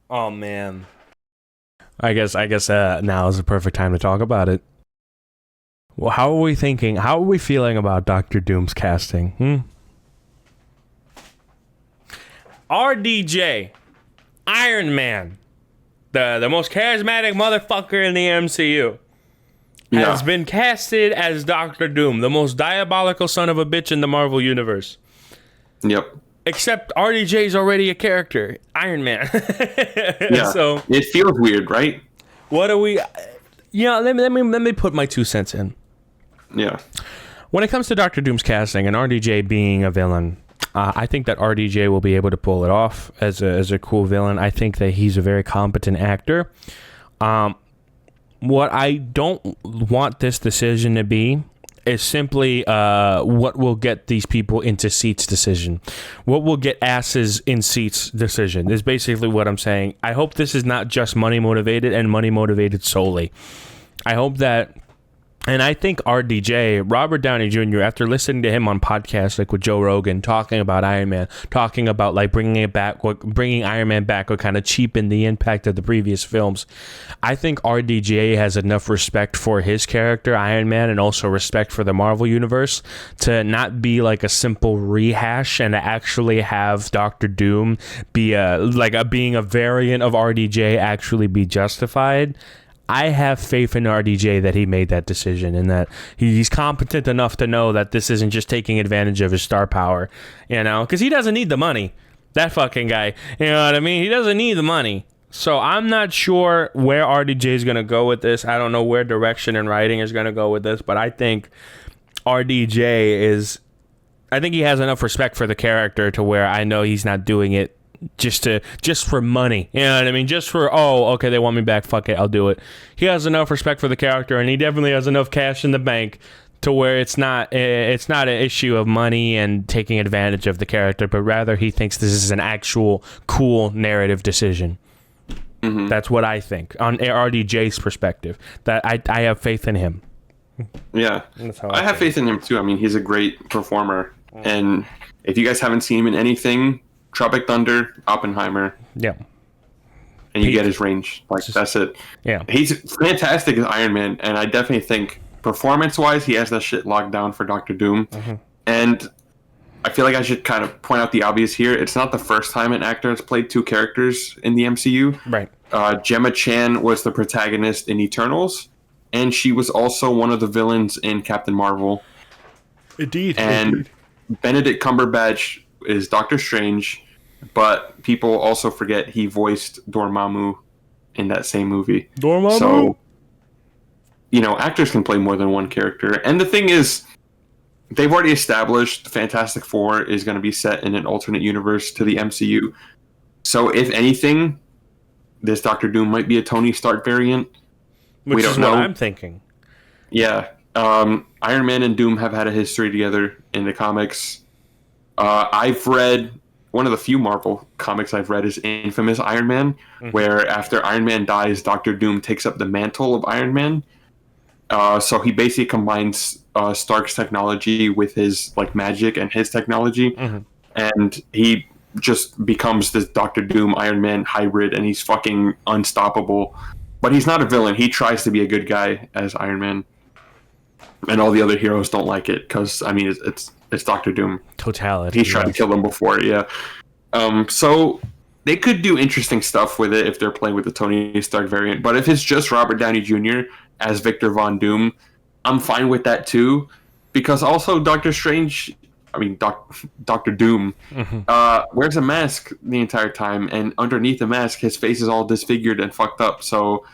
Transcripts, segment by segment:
Oh man. I guess now is the perfect time to talk about it. Well, how are we thinking? How are we feeling about Doctor Doom's casting? RDJ, Iron Man, the most charismatic motherfucker in the MCU, has been casted as Doctor Doom, the most diabolical son of a bitch in the Marvel Universe. Yep. Except RDJ is already a character, Iron Man. Yeah. So it feels weird, right? what do we? Let me put my 2 cents in. Yeah. When it comes to Doctor Doom's casting and RDJ being a villain, I think that RDJ will be able to pull it off as a cool villain. I think that he's a very competent actor. What I don't want this decision to be is simply what will get these people into seats decision. What will get asses in seats decision is basically what I'm saying. I hope this is not just money motivated and money motivated solely. I hope that, and I think RDJ, Robert Downey Jr., after listening to him on podcasts like with Joe Rogan, talking about Iron Man, talking about like bringing Iron Man back would kind of cheapen the impact of the previous films. I think RDJ has enough respect for his character, Iron Man, and also respect for the Marvel Universe to not be like a simple rehash and to actually have Doctor Doom be being a variant of RDJ actually be justified. I have faith in RDJ that he made that decision and that he's competent enough to know that this isn't just taking advantage of his star power, because he doesn't need the money. That fucking guy, you know what I mean? He doesn't need the money. So I'm not sure where RDJ is going to go with this. I don't know where direction and writing is going to go with this, but I think I think he has enough respect for the character to where I know he's not doing it just for money, you know what I mean? Just for, okay, they want me back, fuck it, I'll do it. He has enough respect for the character, and he definitely has enough cash in the bank to where it's not an issue of money and taking advantage of the character, but rather he thinks this is an actual cool narrative decision. Mm-hmm. That's what I think on RDJ's perspective. That I have faith in him. Yeah, I have faith in him too. I mean, he's a great performer, and if you guys haven't seen him in anything, Tropic Thunder, Oppenheimer. Yeah. And you get his range. That's it. Yeah. He's fantastic as Iron Man, and I definitely think performance-wise, he has that shit locked down for Doctor Doom. Mm-hmm. And I feel like I should kind of point out the obvious here. It's not the first time an actor has played two characters in the MCU. Right. Gemma Chan was the protagonist in Eternals, and she was also one of the villains in Captain Marvel. Indeed. And Benedict Cumberbatch is Doctor Strange, but people also forget he voiced Dormammu in that same movie. Dormammu? So, actors can play more than one character. And the thing is, they've already established Fantastic Four is going to be set in an alternate universe to the MCU. So, if anything, this Doctor Doom might be a Tony Stark variant. Which is what I'm thinking. Yeah. Iron Man and Doom have had a history together in the comics. I've read one of the few Marvel comics I've read is Infamous Iron Man, where after Iron Man dies, Doctor Doom takes up the mantle of Iron Man. So he basically combines Stark's technology with his magic and his technology, and he just becomes this Doctor Doom Iron Man hybrid, and he's fucking unstoppable. But he's not a villain. He tries to be a good guy as Iron Man, and all the other heroes don't like it because it's Doctor Doom. Totality. He's tried to kill them before, yeah. So they could do interesting stuff with it if they're playing with the Tony Stark variant. But if it's just Robert Downey Jr. as Victor Von Doom, I'm fine with that too. Because also Doctor Doom wears a mask the entire time. And underneath the mask, his face is all disfigured and fucked up. So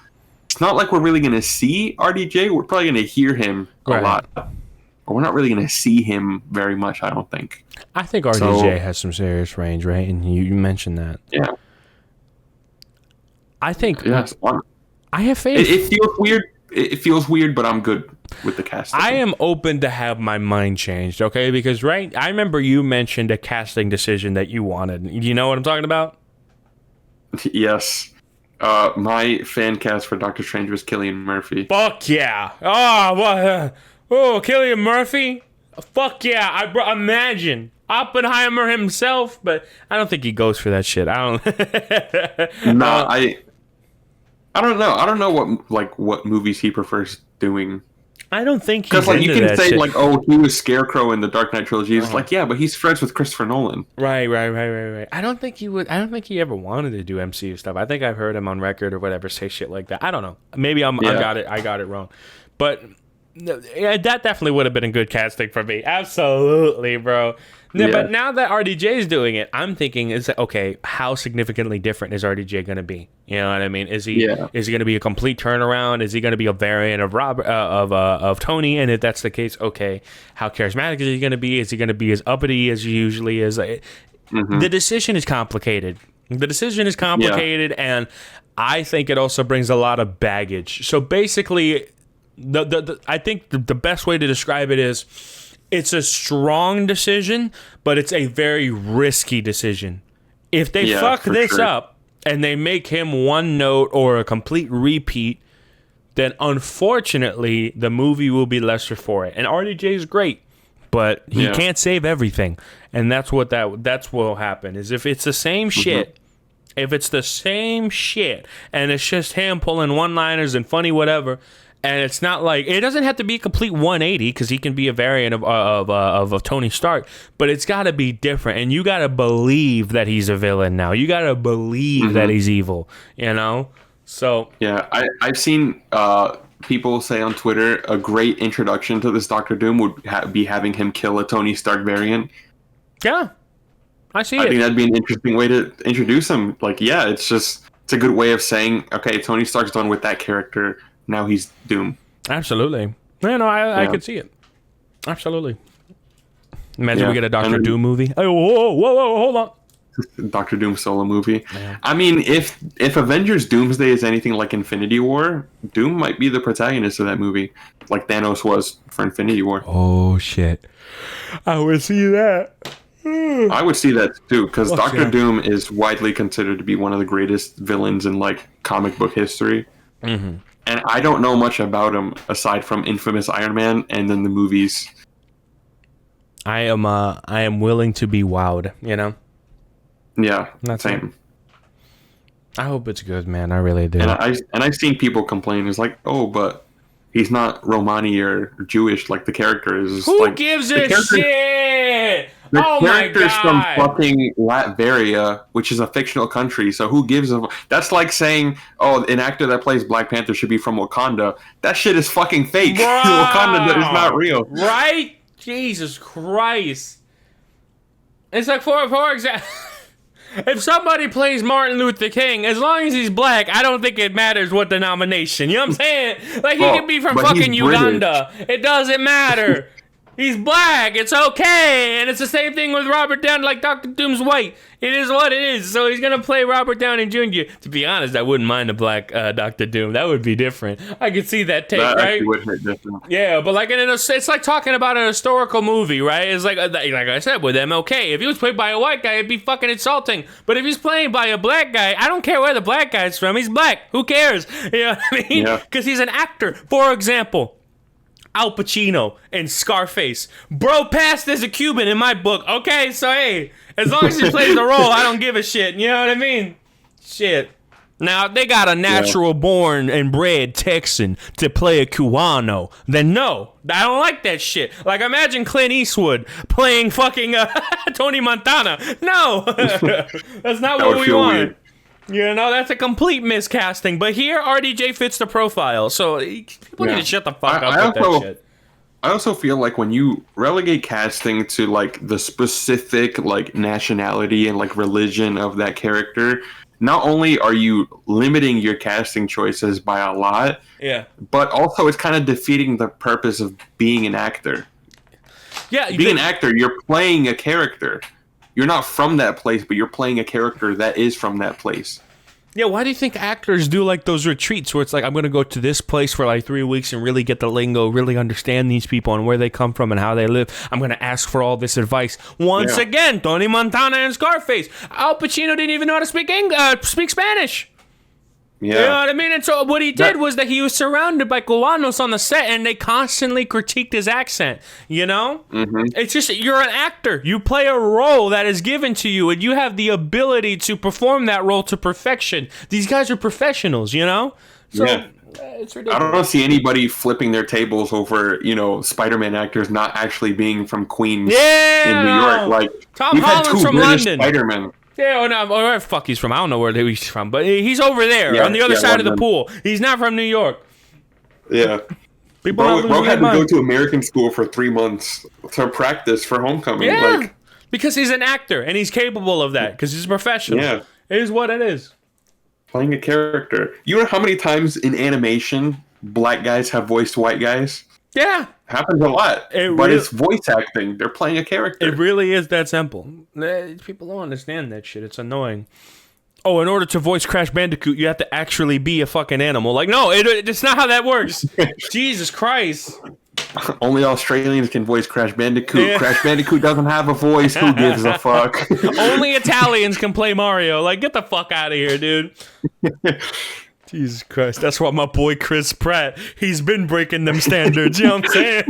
it's not like we're really going to see RDJ. We're probably going to hear him a lot. But we're not really going to see him very much, I don't think. I think RDJ has some serious range, right? And you mentioned that. Yeah. I think... Yeah, I have faith. It feels weird. It feels weird, but I'm good with the casting. I am open to have my mind changed, okay? Because, right, I remember you mentioned a casting decision that you wanted. You know what I'm talking about? Yes. My fan cast for Doctor Strange was Cillian Murphy. Fuck yeah. Oh, Cillian Murphy? Fuck yeah. Imagine Oppenheimer himself, but I don't think he goes for that shit. I don't. No, I don't know. I don't know what movies he prefers doing. I don't think he's because like you into can that say shit. like, oh, he was Scarecrow in the Dark Knight trilogy. It's like, yeah, but he's friends with Christopher Nolan. Right. I don't think he would. I don't think he ever wanted to do MCU stuff. I think I've heard him on record or whatever say shit like that. I don't know. Maybe I got it wrong, but yeah, that definitely would have been a good casting for me. Absolutely, bro. Yeah. But now that RDJ is doing it, I'm thinking, is that okay? How significantly different is RDJ going to be? You know what I mean? Is he going to be a complete turnaround? Is he going to be a variant of of Tony? And if that's the case, okay, how charismatic is he going to be? Is he going to be as uppity as he usually is? The decision is complicated. And I think it also brings a lot of baggage. So basically, I think the best way to describe it is, it's a strong decision, but it's a very risky decision. If they fuck this up and they make him one note or a complete repeat, then unfortunately the movie will be lesser for it. And RDJ is great, but he can't save everything. And that's what will happen. Is if it's the same shit, if it's the same shit and it's just him pulling one-liners and funny whatever, and it's not like, it doesn't have to be a complete 180 because he can be a variant of Tony Stark, but it's got to be different. And you got to believe that he's a villain now. You got to believe that he's evil, you know? So. Yeah, I've seen people say on Twitter a great introduction to this Doctor Doom would be having him kill a Tony Stark variant. Yeah, I think that'd be an interesting way to introduce him. Like, yeah, it's a good way of saying, okay, Tony Stark's done with that character. Now he's Doom. Absolutely. Yeah, no, I could see it. Absolutely. Imagine we get a Doctor Doom movie. Oh, whoa, hold on. Doctor Doom solo movie. Yeah. I mean, if Avengers Doomsday is anything like Infinity War, Doom might be the protagonist of that movie, like Thanos was for Infinity War. Oh, shit. I would see that. I would see that too, because Doctor Doom is widely considered to be one of the greatest villains in like comic book history. Mm-hmm. And I don't know much about him aside from infamous Iron Man and then the movies. I am willing to be wowed, you know? Yeah, same. I hope it's good, man. I really do. And I've seen people complain. It's like, oh, but he's not Romani or Jewish like the character is. Who like, gives a shit? The character's from fucking Latveria, which is a fictional country, so who gives a... That's like saying, oh, an actor that plays Black Panther should be from Wakanda. That shit is fucking fake. Wakanda is not real. Right? Jesus Christ. It's like, for example... If somebody plays Martin Luther King, as long as he's black, I don't think it matters what denomination. You know what I'm saying? Like, he could be from fucking Uganda. It doesn't matter. He's black. It's okay. And it's the same thing with Robert Downey. Like, Dr. Doom's white. It is what it is. So he's going to play Robert Downey Jr. To be honest, I wouldn't mind a black Dr. Doom. That would be different. I could see that take, right? That would hit different. Yeah, but like it's like talking about an historical movie, right? It's like I said with MLK. If he was played by a white guy, it'd be fucking insulting. But if he's played by a black guy, I don't care where the black guy's from. He's black. Who cares? You know what I mean? Because he's an actor. For example, Al Pacino in Scarface. Bro passed as a Cuban in my book. Okay, so hey, as long as he plays the role, I don't give a shit. You know what I mean? Shit. Now, they got a natural born and bred Texan to play a Cubano. Then no, I don't like that shit. Like, imagine Clint Eastwood playing fucking Tony Montana. No, that's not what we want. Weird. You know, that's a complete miscasting. But here, RDJ fits the profile. So people need to shut the fuck up with that shit. I also feel like when you relegate casting to like the specific like nationality and like religion of that character, not only are you limiting your casting choices by a lot, but also it's kind of defeating the purpose of being an actor. Yeah, being an actor, you're playing a character. You're not from that place, but you're playing a character that is from that place. Yeah, why do you think actors do like those retreats where it's like, I'm going to go to this place for like 3 weeks and really get the lingo, really understand these people and where they come from and how they live. I'm going to ask for all this advice. Once again, Tony Montana and Scarface. Al Pacino didn't even know how to speak Spanish. Yeah. You know what I mean? And so what he did was that he was surrounded by Cubanos on the set, and they constantly critiqued his accent, you know? Mm-hmm. It's just, you're an actor. You play a role that is given to you, and you have the ability to perform that role to perfection. These guys are professionals, you know? So, yeah. It's ridiculous. I don't see anybody flipping their tables over, Spider-Man actors not actually being from Queens in New York. Like, Tom Holland's from British London. Spider-Man. Yeah, no, where the fuck he's from? I don't know where he's from, but he's over there on the other side of the pool. He's not from New York. Yeah. Bro had to go to American school for 3 months to practice for Homecoming. Yeah, because he's an actor and he's capable of that because he's a professional. Yeah. It is what it is. Playing a character. You know how many times in animation black guys have voiced white guys? Yeah. Happens a lot. But it's voice acting. They're playing a character. It really is that simple. People don't understand that shit. It's annoying. Oh, in order to voice Crash Bandicoot, you have to actually be a fucking animal. Like, no, it's not how that works. Jesus Christ. Only Australians can voice Crash Bandicoot. Yeah. Crash Bandicoot doesn't have a voice. Who gives a fuck? Only Italians can play Mario. Like, get the fuck out of here, dude. Jesus Christ. That's why my boy Chris Pratt, he's been breaking them standards. You know what I'm saying?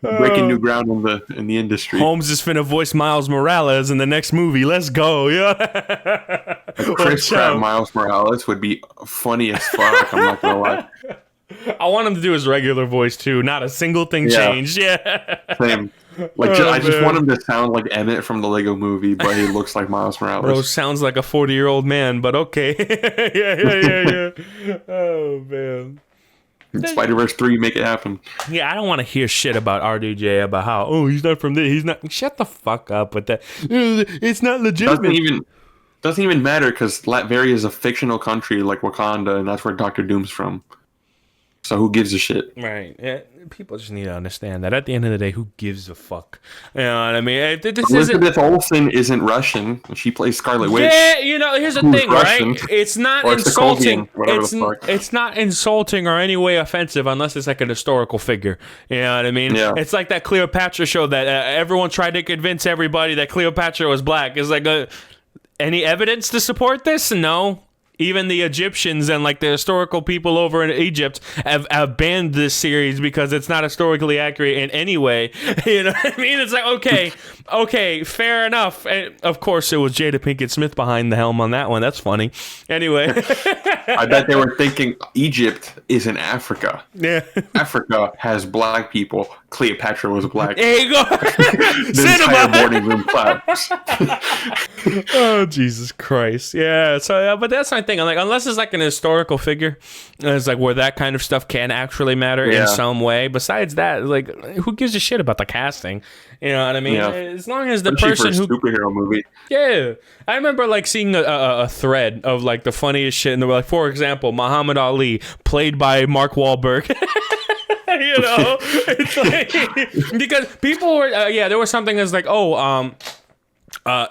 Breaking new ground in the industry. Holmes is finna voice Miles Morales in the next movie. Let's go. Yeah. Chris Pratt Miles Morales would be funny as fuck. I'm not gonna lie. I want him to do his regular voice too. Not a single thing changed. Yeah. Same. Like, I just want him to sound like Emmett from the Lego Movie, but he looks like Miles Morales. Bro sounds like a 40-year-old man, but okay. yeah. Oh, man. Spider-Verse 3, make it happen. Yeah, I don't want to hear shit about RDJ, about how, he's not from there. He's not. Shut the fuck up with that. It's not legitimate. Doesn't even matter, because Latveria is a fictional country like Wakanda, and that's where Dr. Doom's from. So who gives a shit? Right. Yeah. People just need to understand that at the end of the day, who gives a fuck? You know what I mean? Elizabeth Olsen isn't Russian. She plays Scarlet Witch. Yeah, here's the thing, Russian, right? It's not insulting. It's not insulting or any way offensive unless it's like an historical figure. You know what I mean? Yeah. It's like that Cleopatra show that everyone tried to convince everybody that Cleopatra was black. It's like, any evidence to support this? No. Even the Egyptians and like the historical people over in Egypt have banned this series because it's not historically accurate in any way. You know what I mean? It's like, okay, fair enough. And of course, it was Jada Pinkett Smith behind the helm on that one. That's funny. Anyway. I bet they were thinking Egypt is in Africa. Yeah. Africa has black people. Cleopatra was black. There you go. The entire boarding room claps. Oh, Jesus Christ. Yeah. So, but that's my thing. I'm like, unless it's like an historical figure, it's like where that kind of stuff can actually matter in some way. Besides that, like, who gives a shit about the casting? You know what I mean? Yeah. As long as the person who superhero movie. Yeah. I remember like seeing a thread of like the funniest shit, and they were like, for example, Muhammad Ali, played by Mark Wahlberg. It's like, because people were there was something that's like,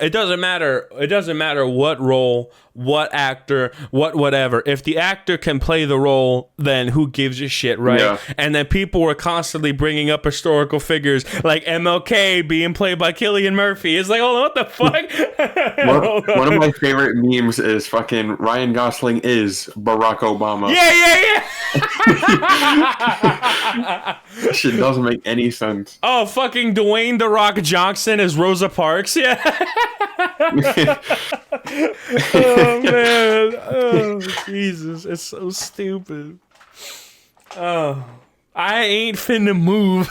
it doesn't matter what role, what actor, whatever. If the actor can play the role, then who gives a shit, right? Yeah. And then people were constantly bringing up historical figures like MLK being played by Cillian Murphy. It's like, oh, what the fuck? One of my favorite memes is fucking Ryan Gosling is Barack Obama. Yeah. That shit doesn't make any sense. Oh, fucking Dwayne "The Rock" Johnson is Rosa Parks. Yeah. Oh man, oh Jesus, it's so stupid. Oh, I ain't finna move.